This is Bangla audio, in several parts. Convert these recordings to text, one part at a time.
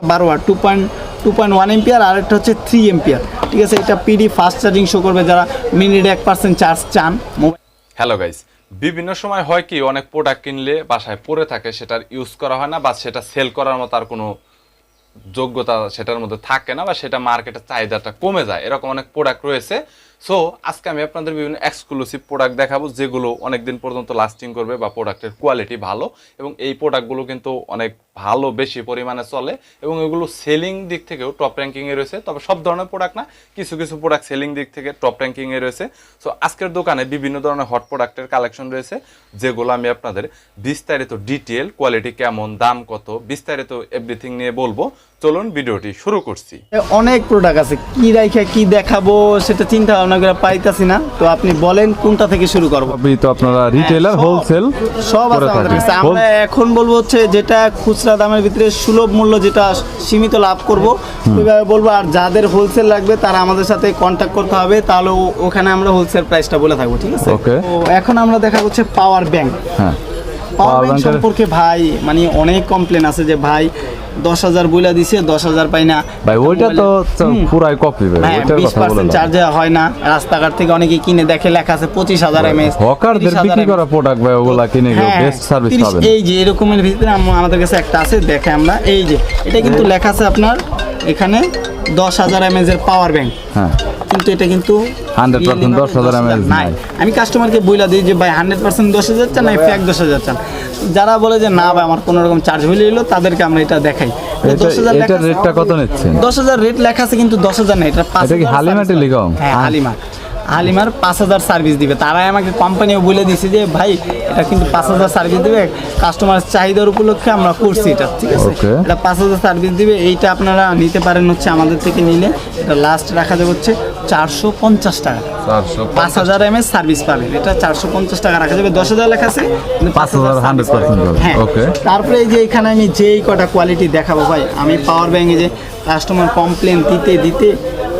12 ওয়াট 2.1 এম্পিয়ার, আর একটা হচ্ছে 3 এম্পিয়ার। ঠিক আছে, এটা পিডি ফাস্ট চার্জিং শো করবে যারা মিনিটে 1% চার্জ চান। হ্যালো গাইস, বিভিন্ন সময় হয় কি অনেক প্রোডাক্ট কিনলে বাসায় পড়ে থাকে, সেটার ইউজ করা হয় না বা সেটা সেল করার মতো আর কোনো যোগ্যতা সেটার মধ্যে থাকে না বা সেটা মার্কেটের চাহিদাটা কমে যায়, এরকম অনেক প্রোডাক্ট রয়েছে। সো আজকে আমি আপনাদের বিভিন্ন এক্সক্লুসিভ প্রোডাক্ট দেখাবো যেগুলো অনেকদিন পর্যন্ত লাস্টিং করবে বা প্রোডাক্টের কোয়ালিটি ভালো, এবং এই প্রোডাক্টগুলো কিন্তু অনেক ভালো বেশি পরিমাণে চলে এবং এগুলো সেলিং দিক থেকেও টপ র্যাঙ্কিংয়ে রয়েছে। তবে সব ধরনের প্রোডাক্ট না, কিছু কিছু প্রোডাক্ট সেলিং দিক থেকে টপ র্যাঙ্কিংয়ে রয়েছে। সো আজকের দোকানে বিভিন্ন ধরনের হট প্রোডাক্টের কালেকশন রয়েছে যেগুলো আমি আপনাদের বিস্তারিত ডিটেল, কোয়ালিটি কেমন, দাম কত, বিস্তারিত এভরিথিং নিয়ে বলবো। চলুন ভিডিওটি শুরু করছি। অনেক প্রোডাক্ট আছে, কি রাইখা কি দেখাবো সেটা চিন্তা ভাবনা করে পাইতাছি না। তো আপনি বলেন কোনটা থেকে শুরু করবো? তো আপনারা রিটেলার হোলসেল সব আছে আমাদের কাছে। আমরা এখন বলবো হচ্ছে যেটা খুচরা দামের ভিতরে সুলভ মূল্য, যেটা সীমিত লাভ করব ওইভাবে বলবো। আর যাদের হোলসেল লাগবে তারা আমাদের সাথে কন্ট্যাক্ট করতে হবে, তাহলে ওখানে আমরা হোলসেল প্রাইসটা বলে থাকবো। ঠিক আছে, তো এখন আমরা দেখা হচ্ছে পাওয়ার ব্যাংক। হ্যাঁ, পাওয়ার ব্যাংক সম্পর্কে ভাই মানে অনেক কমপ্লেন আছে যে ভাই 10,000 বইলা দিছে, 10,000 পাই না ভাই। ওইটা তো পুরাই কপি ভাই, ওইটার কথা বললাম। 20% চার্জ হয় না। রাস্তাঘাট থেকে অনেকে কিনে দেখে লেখা আছে 25,000 mAh। হকারদের বিক্রি করা প্রোডাক্ট ভাই, ওগুলা কিনে গিয়ে বেস্ট সার্ভিস পাবেন। এই যে এরকমের ভিতরে আমাদের কাছে একটা আছে, দেখে আমরা। এই যে এটা কিন্তু লেখা আছে আপনার এখানে 10,000 mAh এর পাওয়ার ব্যাংক। হ্যাঁ, কিন্তু এটা কিন্তু 100% 10,000 mAh নাই। আমি কাস্টমারকে বইলা দিই যে ভাই 100% 10,000 চান না ফেক 10,000 চান। যারা বলে যে না ভাই আমার কোনো রকম চার্জ হইলে এলো, তাদেরকে আমরা এটা দেখাই। 10,000 এটা রেটটা কত নিচ্ছেন? 10,000 রেট লেখা আছে কিন্তু 10,000 না, এটা 5,000। এটা কি হালিমা টেলিকম? হ্যাঁ, হালিমার 5,000 সার্ভিস দিবে। তারাই আমাকে কোম্পানিও বলে দিছে যে ভাই এটা কিন্তু 5,000 সার্ভিস দিবে, কাস্টমারের চাহিদার উপলক্ষে আমরা করছি এটা। ঠিক আছে, এটা 5,000 সার্ভিস দিবে। এইটা আপনারা নিতে পারেন হচ্ছে আমাদের থেকে নিলে এটা লাস্ট রাখা যাবে হচ্ছে 450 টাকা। 5,000 mAh সার্ভিস পাবেন, এটা 450 টাকা রাখা যাবে। 10,000 লেখা আছে, 5,000 100%। হ্যাঁ, ওকে। তারপরে এই যে এখানে আমি যেই কটা কোয়ালিটি দেখাবো ভাই, আমি পাওয়ার ব্যাংকে যে কাস্টমার কমপ্লেন দিতে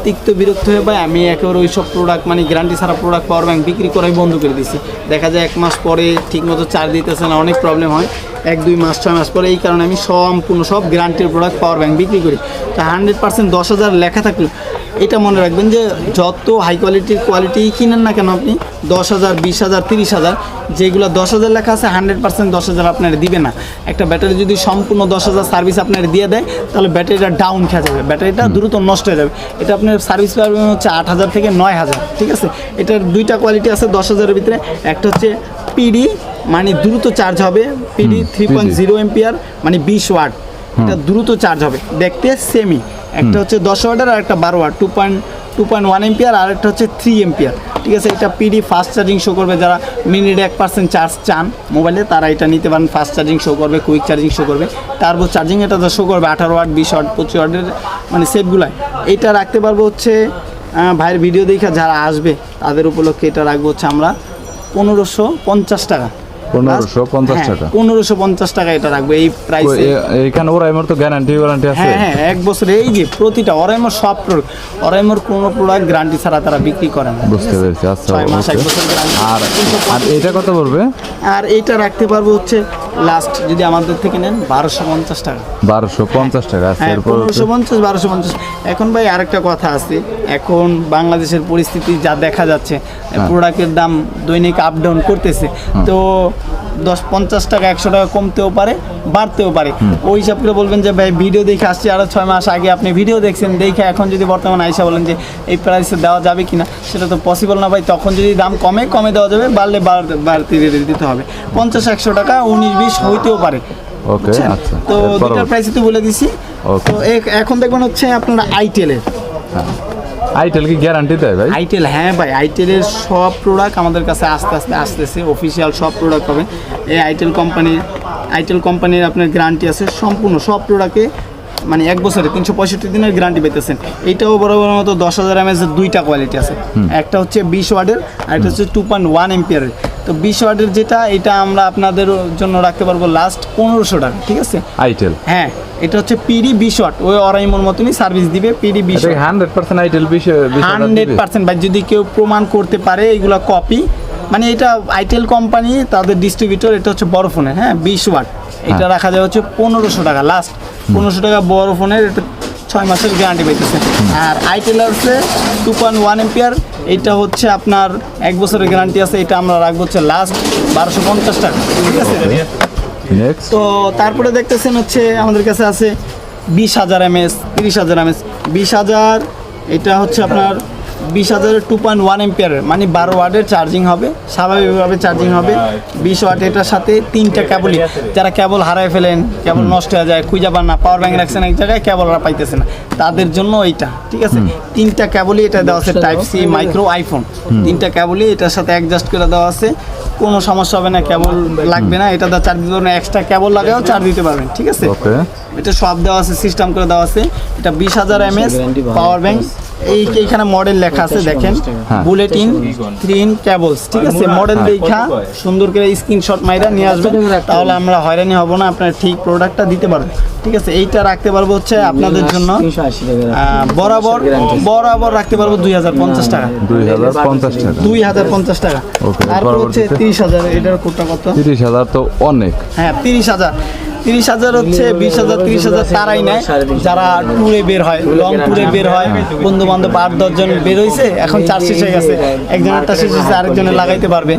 তিক্ত বিরক্ত হয়ে ভাই আমি একেবারে ওই সব প্রোডাক্ট মানে গ্যারান্টি ছাড়া প্রোডাক্ট পাওয়ার ব্যাংক বিক্রি করাই বন্ধ করে দিচ্ছি। দেখা যায় 1 মাস পরে ঠিকমতো চার্জ দিতেছে না, অনেক প্রবলেম হয়। 1-2 মাস 6 মাস পরে। এই কারণে আমি সম্পূর্ণ সব গ্যারান্টির প্রোডাক্ট পাওয়ার ব্যাংক বিক্রি করি। তো 100% 10,000 লেখা থাকলে এটা মনে রাখবেন যে যত হাই কোয়ালিটি কিনেন না কেন আপনি 10,000, 20,000, 30,000, যেগুলো 10,000 লেখা আছে 100% 10,000 আপনার দিবে না। একটা ব্যাটারি যদি সম্পূর্ণ 10,000 সার্ভিস আপনার দিয়ে দেয় তাহলে ব্যাটারিটা ডাউন খেয়ে যাবে, ব্যাটারিটা দ্রুত নষ্ট হয়ে যাবে। এটা আপনার সার্ভিস পাবেন হচ্ছে 8,000 থেকে 9,000। ঠিক আছে, এটার দুইটা কোয়ালিটি আছে 10,000-এর ভিতরে। একটা হচ্ছে পিডি মানে দ্রুত চার্জ হবে, পিডি 3.0 এম্পিয়ার মানে 20 ওয়াট, এটা দ্রুত চার্জ হবে, দেখতে সেমি। একটা হচ্ছে 10 ওয়াটের আর একটা 12 ওয়াট 2.1 এম্পিয়ার, আর একটা হচ্ছে 3 এম্পিয়ার। ঠিক আছে, এটা পিডি ফাস্ট চার্জিং শো করবে যারা মিনিটে 1% চার্জ চান মোবাইলে, তারা এটা নিতে পারেন। ফাস্ট চার্জিং শো করবে, কুইক চার্জিং শো করবে, টার্বো চার্জিং এটা শো করবে 18 ওয়াট, 20 ওয়াট, 25 ওয়াটের মানে সেটগুলাই। এইটা রাখতে পারবো হচ্ছে ভাইয়ের ভিডিও দেখে যারা আসবে তাদের উপলক্ষে এটা রাখবো হচ্ছে আমরা 1,550 টাকা। 1,550 টাকা, 1,550 টাকা এটা রাখবো এই প্রাইসে। এখানে ওরাইমোর তো গ্যারান্টি আছে। হ্যাঁ, 1 বছর। এই যে প্রতিটা ওরাইমোর সব প্রোডাক্ট, ওরাইমোর কোনো প্রোডাক্ট গ্যারান্টি ছাড়া তারা বিক্রি করে না। বুঝতে পেরেছি। আচ্ছা, 6 মাস 1 বছর গ্যারান্টি। আর এটা কত পড়বে? আর এইটা রাখতে পারবো হচ্ছে লাস্ট যদি আমাদের থেকে নেন 1,250 টাকা। 1,250 টাকা। হ্যাঁ, 1,550, 1,250। এখন ভাই আরেকটা কথা আছে, এখন বাংলাদেশের পরিস্থিতি যা দেখা যাচ্ছে প্রোডাক্টের দাম দৈনিক আপ ডাউন করতেছে। তো 10-50 টাকা 100 টাকা কমতেও পারে, বাড়তেও পারে। ওই হিসাব করে বলবেন যে ভাই ভিডিও দেখে আসছি আরও 6 মাস আগে আপনি ভিডিও দেখছেন, দেখে এখন যদি বর্তমানে আইসা বলেন যে এই প্রাইসে দেওয়া যাবে কিনা, সেটা তো পসিবল না ভাই। তখন যদি দাম কমে দেওয়া যাবে, বাড়লে বাড়তি দিতে হবে। 50-100 টাকা 19-20 হইতেও পারে। ওকে, আচ্ছা। তো দুটার প্রাইসই তো বলে দিছি। তো এখন দেখবেন হচ্ছে আপনারা আইটেলের। আইটেল কি গ্যারান্টি দেয় ভাই? আইটেল, হ্যাঁ ভাই, আইটেলের সব প্রোডাক্ট আমাদের কাছে আস্তে আস্তে আসতেছে, অফিসিয়াল সব প্রোডাক্ট হবে। এই আইটেল কোম্পানির আপনার গ্যারান্টি আছে সম্পূর্ণ সব প্রোডাক্টে, মানে 1 বছরে 365 দিনের গ্যারান্টি পেতেছেন। এইটাও বরাবর মতো 10,000 mAh এর দুইটা কোয়ালিটি আছে, একটা হচ্ছে 20 ওয়াটের আর একটা হচ্ছে 2.1 এম্পিয়ারের। তো 20 ওয়াটের যেটা, এটা আমরা আপনাদের জন্য রাখতে পারবো লাস্ট 1,500 টাকা। ঠিক আছে, আইটেল। হ্যাঁ, এটা হচ্ছে পিডি 20 ওয়াট, ওই অরাইমোর মতনই সার্ভিস দিবে। পিডি 20 100% আইটেল 20 100% ভাই, যদি কেউ প্রমাণ করতে পারে এগুলা কপি, মানে এটা আইটেল কোম্পানি তাদের ডিস্ট্রিবিউটর, এটা হচ্ছে বড় ফোনের, হ্যাঁ 20 ওয়াট, এটা রাখা যায় হচ্ছে 1500 টাকা, লাস্ট 1500 টাকা বড় ফোনের, এটা 6 মাসের গ্যারান্টি পাইতেছে। আর আইটেল আছে 2.1 এম্পিয়ার, এটা হচ্ছে আপনার 1 বছরের গ্যারান্টি আছে, এটা আমরা রাখবো হচ্ছে লাস্ট 1250 টাকা, ঠিক আছে। নেক্সট তো তারপরে দেখতেছেন হচ্ছে আমাদের কাছে আছে 20,000 mAh, 30,000 mAh, 20,000 এটা হচ্ছে আপনার 20,000 2.1 এম্পিয়ারের, মানে 12 ওয়াটের চার্জিং হবে, স্বাভাবিকভাবে চার্জিং হবে। 20 ওয়াট, এটার সাথে 3টা কেবলই, যারা কেবল হারায় ফেলেন, কেবল নষ্ট হয়ে যায়, খুঁজে পান না, পাওয়ার ব্যাংক রাখছেন এক জায়গায়, কেবল আর পাইতেছে না, তাদের জন্য এইটা, ঠিক আছে। 3টা কেবলই এটা দেওয়া আছে, টাইপ সি মাইক্রো আইফোন, 3টা কেবলই এটার সাথে অ্যাডজাস্ট করে দেওয়া আছে, কোনো সমস্যা হবে না, কেবল লাগবে না, এটা চার্জ দিতে পারবেন, এক্সট্রা কেবল লাগাও চার্জ দিতে পারবেন, ঠিক আছে। ওকে, এটা সব দেওয়া আছে, সিস্টেম করে দেওয়া আছে। এটা 20,000 mAh পাওয়ার ব্যাংক, এইখানে মডেল লেখা আছে দেখেন, বুলেটিন 3 কেবলস, ঠিক আছে। মডেল দেখা সুন্দর করে স্ক্রিনশট মাইরা নিয়ে আসবেন, তাহলে আমরা হয়রানি হব না, আপনার ঠিক প্রোডাক্টটা দিতে পারবেন, ঠিক আছে। এইটা রাখতে পারবো হচ্ছে আপনাদের জন্য বরাবর রাখতে পারবো 2,050 টাকা, 2,050 টাকা, 2,050 টাকা। ওকে, তারপর হচ্ছে 30,000, এটার কোডটা কত? 30,000 তো অনেক। হ্যাঁ 30,000 হচ্ছে 20,000 30,000 তারাই নেয় যারা ট্যুরে বের হয়, লং ট্যুরে বের হয়, বন্ধু বান্ধব 8-10 জন বের হয়েছে, এখন চার্জ শেষ হয়ে গেছে, একজনেরটা শেষ হয়েছে আরেকজনের লাগাইতে পারবে,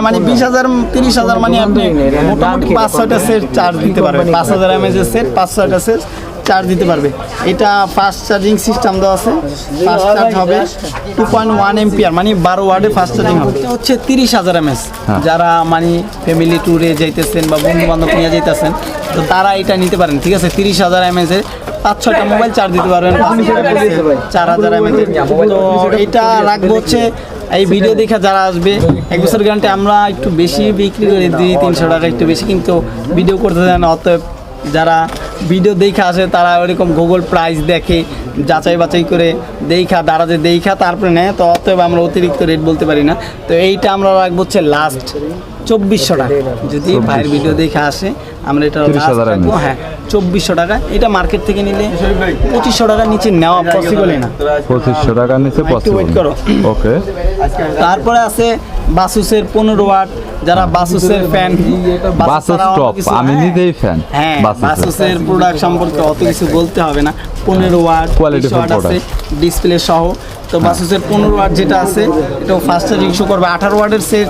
মানে 20,000 30,000 মানে আপনি মোটামুটি 5-6টা সেট চার্জ দিতে পারবেন, 5,000 mAh সেট 5-6টা সেট চার্জ দিতে পারবে। এটা ফাস্ট চার্জিং সিস্টেম দেওয়া আছে, ফাস্ট চার্জ হবে 2.1 এম্পিয়ার, মানে 12 ওয়াটে ফাস্ট চার্জিং হবে। এটা হচ্ছে 30,000 mAh, যারা মানে ফ্যামিলি ট্যুরে যাইতেছেন বা বন্ধু বান্ধব নিয়ে যাইতেছেন, তো তারা এটা নিতে পারেন, ঠিক আছে। 30,000 mAh এর 5-6টা মোবাইল চার্জ দিতে পারবেন, 4,000 mAh। তো এটা রাখবো হচ্ছে এই ভিডিও দেখে যারা আসবে 1 বছর গ্যারান্টি, আমরা একটু বেশি বিক্রি করি, 200-300 টাকা একটু বেশি, কিন্তু ভিডিও করতে দেয় না, অতএব যারা ভিডিও দেখে আসে তারা ওরকম গুগল প্রাইস দেখে, যাচাই বাছাই করে দাঁড়াতে তারপরে নেয়, তো অতএব আমরা অতিরিক্ত রেট বলতে পারি না। তো এইটা আমরা রাখবো হচ্ছে লাস্ট 2,400 টাকা, যদি ভাইয়ের ভিডিও দেখে আসে আমরা এটা লাস্ট রাখবো, হ্যাঁ 2,400 টাকা। এটা মার্কেট থেকে নিলে 2,500 টাকার নিচে নেওয়া পসিবলই না, 2,500 টাকার নিচে পসিবল। ওকে, তারপরে আছে বাসুসের 15 ওয়াট, যারা বাসুসের ফ্যান, বাসুস টপ, আমি নিজেই ফ্যান। হ্যাঁ বাসুসের প্রোডাক্ট সম্পর্কে অত কিছু বলতে হবে না, 15 ওয়াট কোয়ালিটি আছে ডিসপ্লে সহ। তো বাসুসের 15 ওয়াট যেটা আছে এটাও ফাস্ট চার্জিং শো করবে, 18 ওয়াটের সেট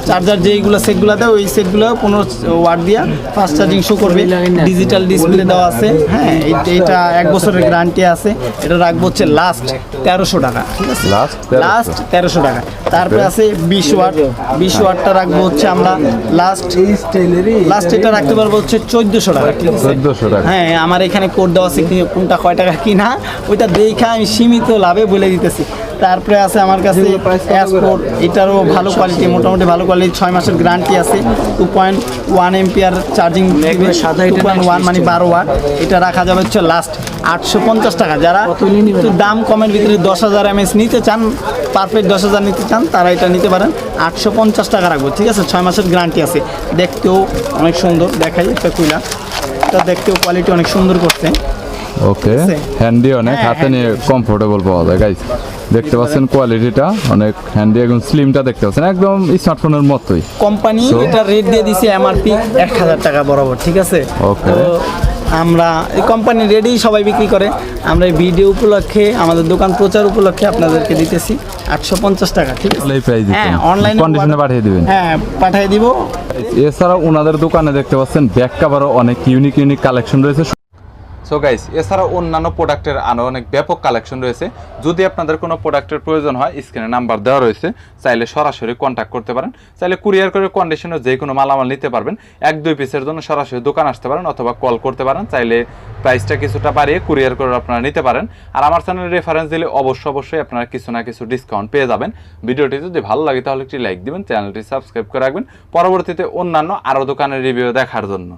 চার্জার যেইগুলো সেটগুলো দেয় ওই সেটগুলো 15 ওয়াট দিয়া ফাস্ট চার্জিং শো করবে, ডিজিটাল ডিসপ্লে দেওয়া আছে, হ্যাঁ এটা 1 বছরের গ্যারান্টি আছে। এটা রাখবো হচ্ছে লাস্ট 1,300 টাকা, ঠিক আছে, লাস্ট 1,300 টাকা। তারপরে আছে 20 ওয়াটটা রাখবো হচ্ছে আমরা লাস্ট এটা রাখতে পারবো হচ্ছে 1,400 টাকা, ঠিক আছে। 1,400 টাকা, হ্যাঁ আমার এখানে কোড দেওয়া আছে, কোনটা কয় টাকা কিনা ওইটা দেখা আমি সীমিত লাভে বলে দিতেছি। তারপরে আছে আমার কাছে S4, এটারও ভালো কোয়ালিটি, মোটামুটি ভালো কোয়ালিটি, 6 মাসের গ্যারান্টি আছে, 2.1 এম্পিয়ার চার্জিং, 2.1 মানে 12 ওয়াট। এটা রাখা যাবে হচ্ছে লাস্ট 850 টাকা। যারা একটু দাম কমের ভিতরে 10,000 mAh নিতে চান, পারফেক্ট 10,000 নিতে চান, তারা এটা নিতে পারেন, 850 টাকা রাখবো, ঠিক আছে। 6 মাসের গ্যারান্টি আছে, দেখতেও অনেক সুন্দর, দেখাই একটা কুইলা, এটা দেখতেও কোয়ালিটি অনেক সুন্দর করছে। ওকে, হ্যান্ডি অনেক, হাতে নিয়ে কমফোর্টেবল পাওয়া যায় গাইস। দেখতে পাচ্ছেন কোয়ালিটিটা অনেক হ্যান্ডি, এবং স্লিমটা দেখতে পাচ্ছেন একদম স্মার্টফোনের মতোই। কোম্পানি এটা রেট দিয়ে দিছে এমআরপি 1,000 টাকা বরাবর, ঠিক আছে। ওকে, তো আমরা এই কোম্পানি রেডি সবাই বিক্রি করে, আমরা এই ভিডিও উপলক্ষে আমাদের দোকান প্রচার উপলক্ষে আপনাদেরকে দিতেছি 850 টাকা, ঠিক আছে। এই প্রাইস দিচ্ছেন, অনলাইনে কন্ডিশনে পাঠিয়ে দিবেন। হ্যাঁ পাঠিয়ে দিব। এছাড়াও ওনাদের দোকানে দেখতে পাচ্ছেন ব্যাক কভারও অনেক ইউনিক কালেকশন রয়েছে। সো গাইস, এছাড়া অন্যান্য প্রোডাক্টের আরও অনেক ব্যাপক কালেকশন রয়েছে। যদি আপনাদের কোনো প্রোডাক্টের প্রয়োজন হয়, স্ক্রিনে নাম্বার দেওয়া রয়েছে, চাইলে সরাসরি কন্ট্যাক্ট করতে পারেন। চাইলে কুরিয়ার করে কন্ডিশনে যে কোনো মালামাল নিতে পারবেন। 1-2 পিসের জন্য সরাসরি দোকান আসতে পারেন অথবা কল করতে পারেন, চাইলে প্রাইসটা কিছুটা বাড়িয়ে কুরিয়ার করে আপনারা নিতে পারেন। আর আমার চ্যানেলে রেফারেন্স দিলে অবশ্যই আপনারা কিছু না কিছু ডিসকাউন্ট পেয়ে যাবেন। ভিডিওটি যদি ভালো লাগে তাহলে একটি লাইক দিবেন, চ্যানেলটি সাবস্ক্রাইব করে রাখবেন পরবর্তীতে অন্যান্য আরও দোকানের রিভিউ দেখার জন্য।